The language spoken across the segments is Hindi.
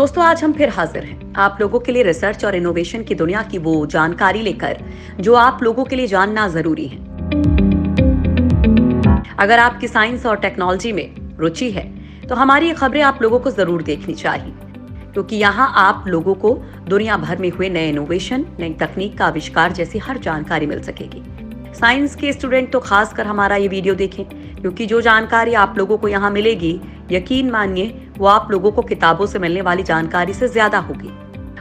दोस्तों, आज हम फिर हाजिर हैं आप लोगों के लिए रिसर्च और इनोवेशन की दुनिया की वो जानकारी लेकर जो आप लोगों के लिए जानना जरूरी है। अगर आपकी साइंस और टेक्नोलॉजी में रुचि है तो हमारी ये खबरें आप लोगों को जरूर देखनी चाहिए, क्योंकि यहाँ आप लोगों को दुनिया भर में हुए नए इनोवेशन, नई तकनीक का आविष्कार जैसी हर जानकारी मिल सकेगी। साइंस के स्टूडेंट तो खासकर हमारा ये वीडियो देखें, क्योंकि जो जानकारी आप लोगों को यहाँ मिलेगी, यकीन मानिए वो आप लोगों को किताबों से मिलने वाली जानकारी से ज्यादा होगी।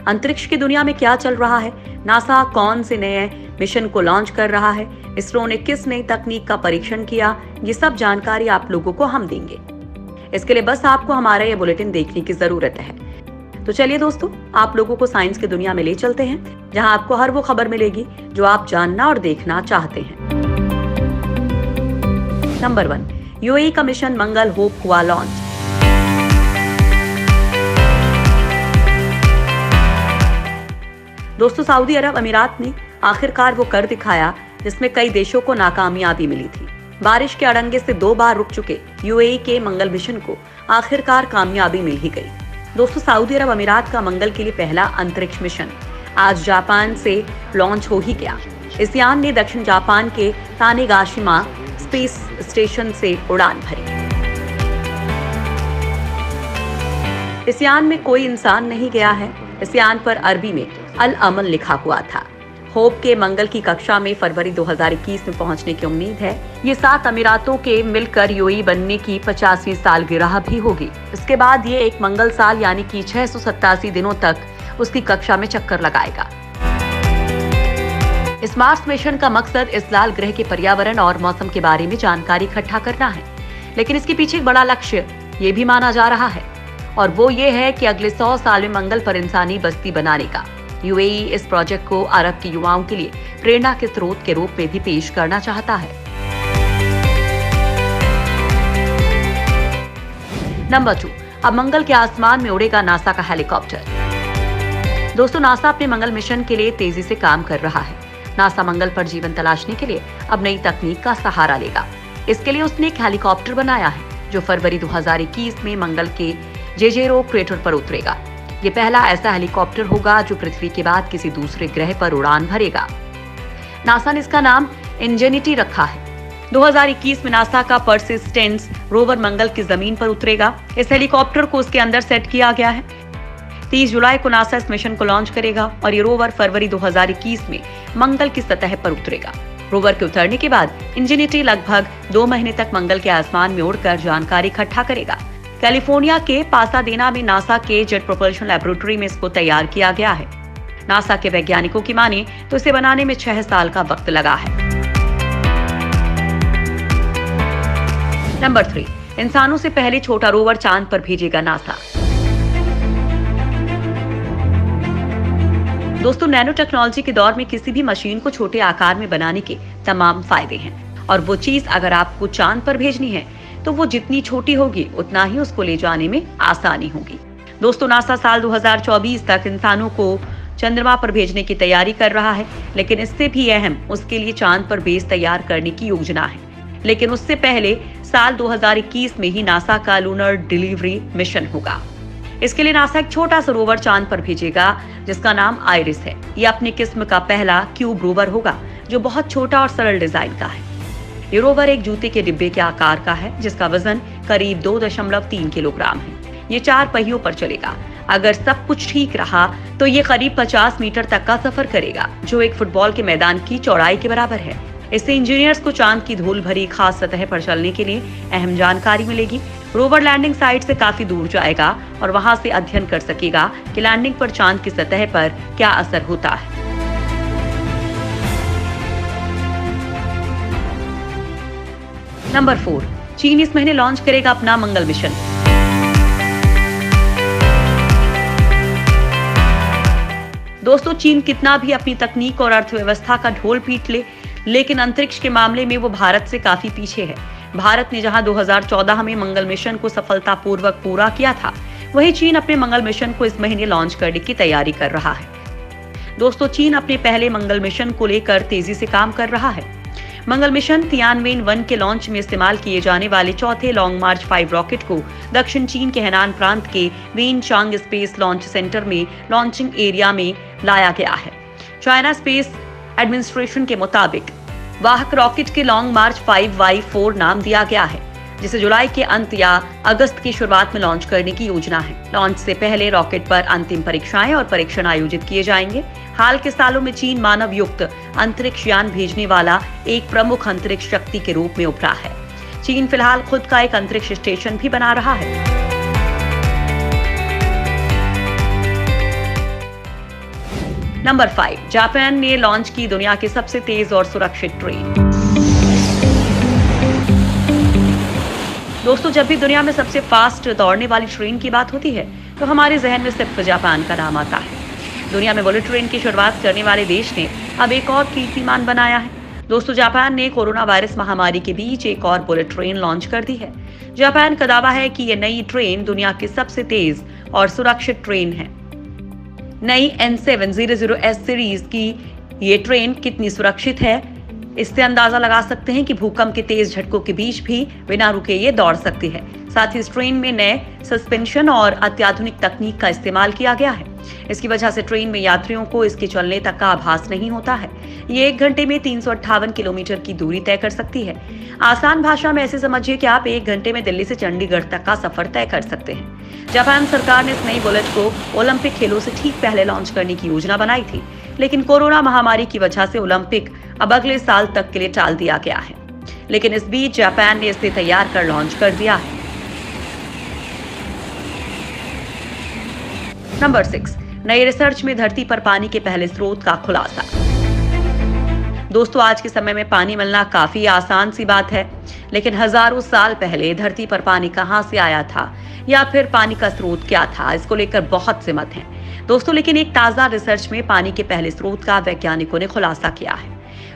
अंतरिक्ष की दुनिया में क्या चल रहा है, नासा कौन से नए मिशन को लॉन्च कर रहा है, इसरो ने किस नई तकनीक का परीक्षण किया, ये सब जानकारी आप लोगों को हम देंगे। इसके लिए बस आपको हमारा ये बुलेटिन देखने की जरूरत है। तो चलिए दोस्तों, आप लोगों को साइंस की दुनिया में ले चलते हैं, जहां आपको हर वो खबर मिलेगी जो आप जानना और देखना चाहते हैं। नंबर 1, यूएई का मिशन मंगल होप हुआ लॉन्च। दोस्तों, सऊदी अरब अमीरात ने आखिरकार वो कर दिखाया जिसमें कई देशों को नाकामयाबी मिली थी। बारिश के अड़ंगे से 2 बार रुक चुके यूएई के मंगल मिशन को आखिरकार कामयाबी मिल ही गई। दोस्तों, सऊदी अरब अमीरात का मंगल के लिए पहला अंतरिक्ष मिशन आज जापान से लॉन्च हो ही गया। इस यान ने दक्षिण जापान के तानेगाशिमा स्पेस स्टेशन से उड़ान भरी। इस यान में कोई इंसान नहीं गया है। इस यान पर अरबी में अल अमल लिखा हुआ था। होप के मंगल की कक्षा में फरवरी 2021 में पहुंचने की उम्मीद है। ये 7 अमीरातों के मिलकर यूएई बनने की 50वीं सालगिरह भी होगी। इसके बाद ये एक मंगल साल यानी कि 687 दिनों तक उसकी कक्षा में चक्कर लगाएगा। इस मार्स मिशन का मकसद इस लाल ग्रह के पर्यावरण और मौसम के बारे में जानकारी इकट्ठा करना है, लेकिन इसके पीछे एक बड़ा लक्ष्य ये भी माना जा रहा है, और वो ये है कि अगले 100 साल में मंगल पर इंसानी बस्ती बनाने का। यूएई इस प्रोजेक्ट को अरब के युवाओं के लिए प्रेरणा के स्रोत के रूप में भी पेश करना चाहता है। नंबर 2, अब मंगल के आसमान में उड़ेगा नासा का हेलीकॉप्टर। दोस्तों, नासा अपने मंगल मिशन के लिए तेजी से काम कर रहा है। नासा मंगल पर जीवन तलाशने के लिए अब नई तकनीक का सहारा लेगा। इसके लिए उसने एक हेलीकॉप्टर बनाया है जो फरवरी 2021 में मंगल के जेजेरो क्रेटर पर उतरेगा। ये पहला ऐसा हेलीकॉप्टर होगा जो पृथ्वी के बाद किसी दूसरे ग्रह पर उड़ान भरेगा। नासा ने इसका नाम इंजेनिटी रखा है। 2021 में नासा का परसिस्टेंस रोवर मंगल की जमीन पर उतरेगा। इस हेलीकॉप्टर को उसके अंदर सेट किया गया है। 30 जुलाई को नासा इस मिशन को लॉन्च करेगा और ये रोवर फरवरी 2021 में मंगल की सतह पर उतरेगा। रोवर के उतरने के बाद इंजेनिटी लगभग 2 महीने तक मंगल के आसमान में उड़कर जानकारी इकट्ठा करेगा। कैलिफोर्निया के पासाडेना में नासा के जेट प्रोपल्शन लैबोरेटरी में इसको तैयार किया गया है। नासा के वैज्ञानिकों की माने तो इसे बनाने में 6 साल का वक्त लगा है। नंबर 3, इंसानों से पहले छोटा रोवर चांद पर भेजेगा नासा। दोस्तों, नैनो टेक्नोलॉजी के दौर में किसी भी मशीन को छोटे आकार में बनाने के तमाम फायदे हैं, और वो चीज अगर आपको चांद पर भेजनी है तो वो जितनी छोटी होगी उतना ही उसको ले जाने में आसानी होगी। दोस्तों, नासा साल 2024 तक इंसानों को चंद्रमा पर भेजने की तैयारी कर रहा है, लेकिन इससे भी अहम उसके लिए चांद पर बेस तैयार करने की योजना है। लेकिन उससे पहले साल 2021 में ही नासा का लूनर डिलीवरी मिशन होगा। इसके लिए नासा एक छोटा सा रोवर चांद पर भेजेगा जिसका नाम आइरिस है। ये अपनी किस्म का पहला क्यूब रोवर होगा जो बहुत छोटा और सरल डिजाइन का है। ये रोवर एक जूते के डिब्बे के आकार का है जिसका वजन करीब 2.3 किलोग्राम है। ये 4 पहियों पर चलेगा। अगर सब कुछ ठीक रहा तो ये करीब 50 मीटर तक का सफर करेगा, जो एक फुटबॉल के मैदान की चौड़ाई के बराबर है। इससे इंजीनियर्स को चांद की धूल भरी खास सतह पर चलने के लिए अहम जानकारी मिलेगी। रोवर लैंडिंग साइट से काफी दूर जाएगा और वहां से अध्ययन कर सकेगा कि लैंडिंग पर चांद की सतह पर क्या असर होता है। नंबर 4, चीन इस महीने लॉन्च करेगा अपना मंगल मिशन। दोस्तों, चीन कितना भी अपनी तकनीक और अर्थव्यवस्था का ढोल पीट ले, लेकिन अंतरिक्ष के मामले में वो भारत से काफी पीछे है। भारत ने जहां 2014 में मंगल मिशन को सफलतापूर्वक पूरा किया था, वहीं चीन अपने मंगल मिशन को इस महीने लॉन्च करने की तैयारी कर रहा है। दोस्तों, चीन अपने पहले मंगल मिशन को लेकर तेजी से काम कर रहा है। मंगल मिशन तियानवेन 1 के लॉन्च में इस्तेमाल किए जाने वाले चौथे लॉन्ग मार्च 5 रॉकेट को दक्षिण चीन के हेनान प्रांत के वेनचांग स्पेस लॉन्च सेंटर में लॉन्चिंग एरिया में लाया गया है। चाइना स्पेस एडमिनिस्ट्रेशन के मुताबिक वाहक रॉकेट के लॉन्ग मार्च 5Y4 नाम दिया गया है, जिसे जुलाई के अंत या अगस्त की शुरुआत में लॉन्च करने की योजना है। लॉन्च से पहले रॉकेट पर अंतिम परीक्षाएं और परीक्षण आयोजित किए जाएंगे। हाल के सालों में चीन मानव युक्त अंतरिक्ष यान भेजने वाला एक प्रमुख अंतरिक्ष शक्ति के रूप में उभरा है। चीन फिलहाल खुद का एक अंतरिक्ष स्टेशन भी बना रहा है। नंबर 5, जापान ने लॉन्च की दुनिया की सबसे तेज और सुरक्षित ट्रेन। दोस्तों, जब भी दुनिया में सबसे फास्ट दौड़ने वाली ट्रेन की बात होती है तो हमारे जहन में सिर्फ जापान का नाम आता है। दुनिया में बुलेट ट्रेन की शुरुआत करने वाले देश ने अब एक और कीर्तिमान बनाया है। दोस्तों, जापान ने कोरोना वायरस महामारी के बीच एक और बुलेट ट्रेन लॉन्च कर दी है। जापान का दावा है कि यह नई ट्रेन दुनिया की सबसे तेज और सुरक्षित ट्रेन है। नई N700S सीरीज की ये ट्रेन कितनी सुरक्षित है, इससे अंदाजा लगा सकते हैं कि भूकंप के तेज झटकों के बीच भी बिना रुके ये दौड़ सकती है। साथ ही इस ट्रेन में नए सस्पेंशन और अत्याधुनिक तकनीक का इस्तेमाल किया गया है। इसकी वजह से ट्रेन में यात्रियों को इसके चलने तक का आभास नहीं होता है। ये 1 घंटे में 358 किलोमीटर की दूरी तय कर सकती है। आसान भाषा में ऐसे समझिए कि आप 1 घंटे में दिल्ली से चंडीगढ़ तक का सफर तय कर सकते हैं। जापान सरकार ने इस नई बुलेट को ओलंपिक खेलों से ठीक पहले लॉन्च करने की योजना बनाई थी, लेकिन कोरोना महामारी की वजह से ओलंपिक अब अगले साल तक के लिए टाल दिया गया है। लेकिन इस बीच जापान ने इसे तैयार कर लॉन्च कर दिया है। नंबर 6, नई रिसर्च में धरती पर पानी के पहले स्रोत का खुलासा। दोस्तों, आज के समय में पानी मिलना काफी आसान सी बात है, लेकिन हजारों साल पहले धरती पर पानी कहां से आया था या फिर पानी का स्रोत क्या था, इसको लेकर बहुत से मत हैं। दोस्तों, लेकिन एक ताजा रिसर्च में पानी के पहले स्रोत का वैज्ञानिकों ने खुलासा किया है।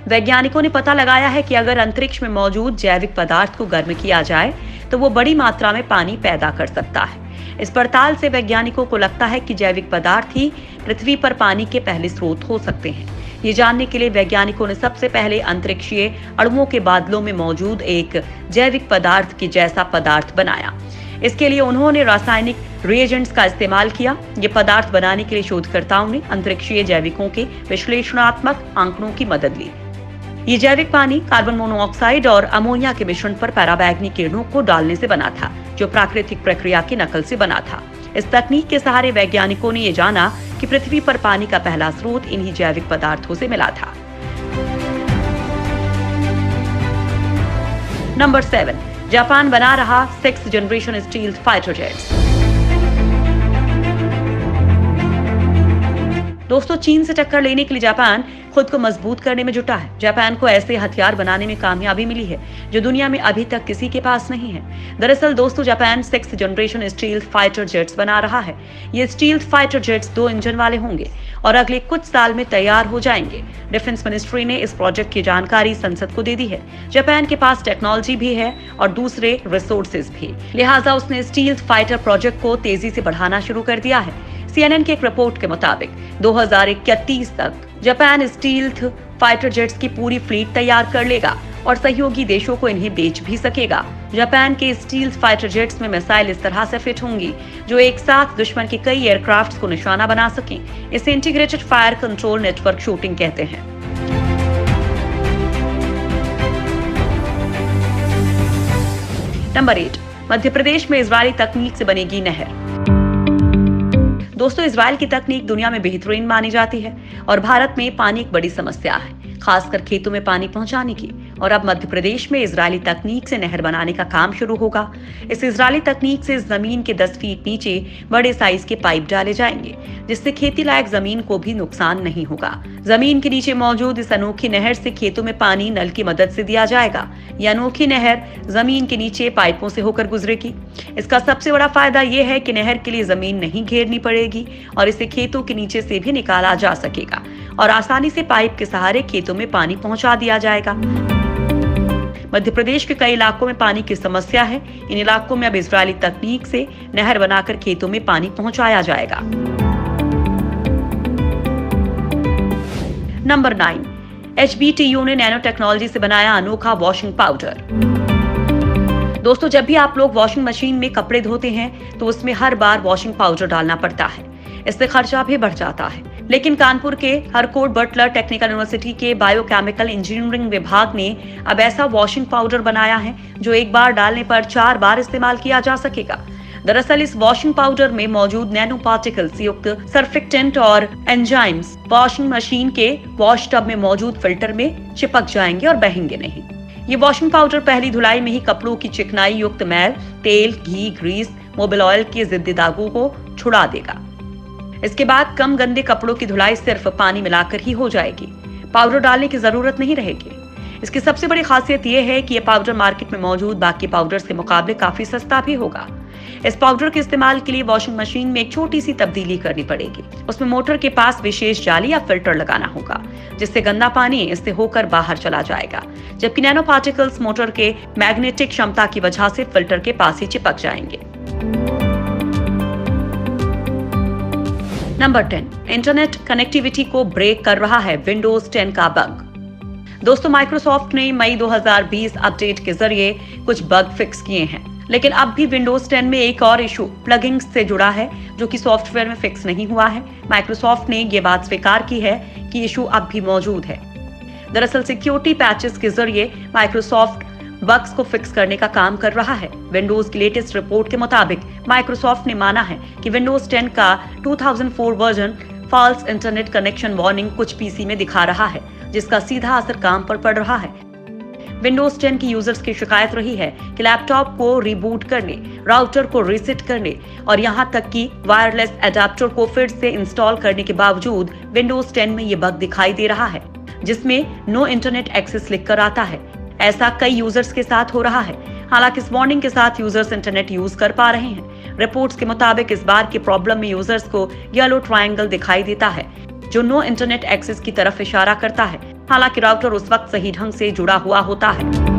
वैज्ञानिकों ने पता लगाया है कि अगर अंतरिक्ष में मौजूद जैविक पदार्थ को गर्म किया जाए तो वो बड़ी मात्रा में पानी पैदा कर सकता है। इस पड़ताल से वैज्ञानिकों को लगता है कि जैविक पदार्थ ही पृथ्वी पर पानी के पहले स्रोत हो सकते हैं। ये जानने के लिए वैज्ञानिकों ने सबसे पहले अंतरिक्षीय अणुओं के बादलों में मौजूद एक जैविक पदार्थ के जैसा पदार्थ बनाया। इसके लिए उन्होंने रासायनिक रिएजेंट्स का इस्तेमाल किया। ये पदार्थ बनाने के लिए शोधकर्ताओं ने अंतरिक्षीय जैविकों के विश्लेषणात्मक आंकड़ों की मदद ली। ये जैविक पानी कार्बन मोनोऑक्साइड और अमोनिया के मिश्रण पर पराबैंगनी किरणों को डालने से बना था, जो प्राकृतिक प्रक्रिया की नकल से बना था। इस तकनीक के सहारे वैज्ञानिकों ने ये जाना कि पृथ्वी पर पानी का पहला स्रोत इन्हीं जैविक पदार्थों से मिला था। नंबर 7, जापान बना रहा 6th generation stealth fighter jets. दोस्तों, चीन से टक्कर लेने के लिए जापान खुद को मजबूत करने में जुटा है। जापान को ऐसे हथियार बनाने में कामयाबी मिली है जो दुनिया में अभी तक किसी के पास नहीं है। दरअसल दोस्तों, Japan 6th generation stealth fighter jets बना रहा है। ये स्टील्थ फाइटर जेट्स 2 इंजन वाले होंगे और अगले कुछ साल में तैयार हो जाएंगे। डिफेंस मिनिस्ट्री ने इस प्रोजेक्ट की जानकारी संसद को दे दी है। जापान के पास टेक्नोलॉजी भी है और दूसरे रिसोर्सेज भी, लिहाजा उसने स्टील्थ फाइटर प्रोजेक्ट को तेजी से बढ़ाना शुरू कर दिया है। CNN की एक रिपोर्ट के मुताबिक 2031 तक जापान स्टील्थ फाइटर जेट्स की पूरी फ्लीट तैयार कर लेगा और सहयोगी देशों को इन्हें बेच भी सकेगा। जापान के स्टील्थ फाइटर जेट्स में मिसाइल इस तरह से फिट होंगी जो एक साथ दुश्मन के कई एयरक्राफ्ट्स को निशाना बना सकें। इसे integrated fire control network shooting कहते हैं। नंबर 8, मध्य प्रदेश में इजरायली तकनीक से बनेगी नहर। दोस्तों, इजराइल की तकनीक दुनिया में बेहतरीन मानी जाती है और भारत में पानी एक बड़ी समस्या है, खासकर खेतों में पानी पहुंचाने की। और अब मध्य प्रदेश में इजरायली तकनीक से नहर बनाने का काम शुरू होगा। इस इजरायली तकनीक से जमीन के 10 फीट नीचे बड़े साइज के पाइप डाले जाएंगे, जिससे खेती लायक जमीन को भी नुकसान नहीं होगा। जमीन के नीचे मौजूद इस अनोखी नहर से खेतों में पानी नल की मदद से दिया जाएगा। यह अनोखी नहर जमीन के नीचे पाइपों से होकर गुजरेगी। इसका सबसे बड़ा फायदा यह है कि नहर के लिए जमीन नहीं घेरनी पड़ेगी और इसे खेतों के नीचे से भी निकाला जा सकेगा और आसानी से पाइप के सहारे खेतों में पानी पहुंचा दिया जाएगा। मध्य प्रदेश के कई इलाकों में पानी की समस्या है। इन इलाकों में अब इजरायली तकनीक से नहर बनाकर खेतों में पानी पहुंचाया जाएगा। नंबर 9, HBTU ने नैनो टेक्नोलॉजी से बनाया अनोखा वॉशिंग पाउडर। दोस्तों, जब भी आप लोग वॉशिंग मशीन में कपड़े धोते हैं तो उसमें हर बार वॉशिंग पाउडर डालना पड़ता है। इससे खर्चा भी बढ़ जाता है। लेकिन कानपुर के हरकोट बटलर टेक्निकल यूनिवर्सिटी के बायोकेमिकल इंजीनियरिंग विभाग ने अब ऐसा वॉशिंग पाउडर बनाया है जो एक बार डालने पर 4 बार इस्तेमाल किया जा सकेगा। दरअसल इस वॉशिंग पाउडर में मौजूद नैनो पार्टिकल्स युक्त सर्फिक्टेंट और एंजाइम्स वॉशिंग मशीन के वॉश टब में मौजूद फिल्टर में चिपक जाएंगे और बहेंगे नहीं। ये वॉशिंग पाउडर पहली धुलाई में ही कपड़ों की चिकनाई युक्त मैल, तेल, घी, ग्रीस, मोबिल ऑयल के जिद्दी दागों को छुड़ा देगा। इसके बाद कम गंदे कपड़ों की धुलाई सिर्फ पानी मिलाकर ही हो जाएगी। पाउडर डालने की जरूरत नहीं रहेगी। इसकी सबसे बड़ी खासियत यह है कि यह पाउडर मार्केट में मौजूद बाकी पाउडर के मुकाबले काफी सस्ता भी होगा। इस पाउडर के इस्तेमाल के लिए वॉशिंग मशीन में एक छोटी सी तब्दीली करनी पड़ेगी। उसमें मोटर के पास विशेष जाली या फिल्टर लगाना होगा, जिससे गंदा पानी इससे होकर बाहर चला जाएगा, जबकि नैनो पार्टिकल्स मोटर के मैग्नेटिक क्षमता की वजह से फिल्टर के पास ही चिपक जाएंगे। नंबर 10, इंटरनेट कनेक्टिविटी को ब्रेक कर रहा है विंडोज 10 का बग। दोस्तों, माइक्रोसॉफ्ट ने मई 2020 अपडेट के जरिए कुछ बग फिक्स किए हैं, लेकिन अब भी विंडोज 10 में एक और इशू प्लगइन्स से जुड़ा है जो कि सॉफ्टवेयर में फिक्स नहीं हुआ है। माइक्रोसॉफ्ट ने ये बात स्वीकार की है कि इशू अब भी मौजूद है। दरअसल सिक्योरिटी पैचेस के जरिए माइक्रोसॉफ्ट बग्स को फिक्स करने का काम कर रहा है। विंडोज की लेटेस्ट रिपोर्ट के मुताबिक माइक्रोसॉफ्ट ने माना है कि विंडोज 10 का 2004 version false internet connection warning कुछ पीसी में दिखा रहा है, जिसका सीधा असर काम पर पड़ रहा है। विंडोज 10 की यूजर्स की शिकायत रही है कि लैपटॉप को रिबूट करने, राउटर को रीसेट करने और यहां तक कि वायरलेस एडेप्टर को फिर से इंस्टॉल करने के बावजूद विंडोज 10 में ये बग दिखाई दे रहा है, जिसमें नो इंटरनेट एक्सेस लिखकर आता है। ऐसा कई यूजर्स के साथ हो रहा है। हालांकि इस वार्निंग के साथ यूजर्स इंटरनेट यूज कर पा रहे हैं। रिपोर्ट्स के मुताबिक इस बार की प्रॉब्लम में यूजर्स को येलो ट्रायंगल दिखाई देता है, जो नो इंटरनेट एक्सेस की तरफ इशारा करता है। हालांकि राउटर उस वक्त सही ढंग से जुड़ा हुआ होता है।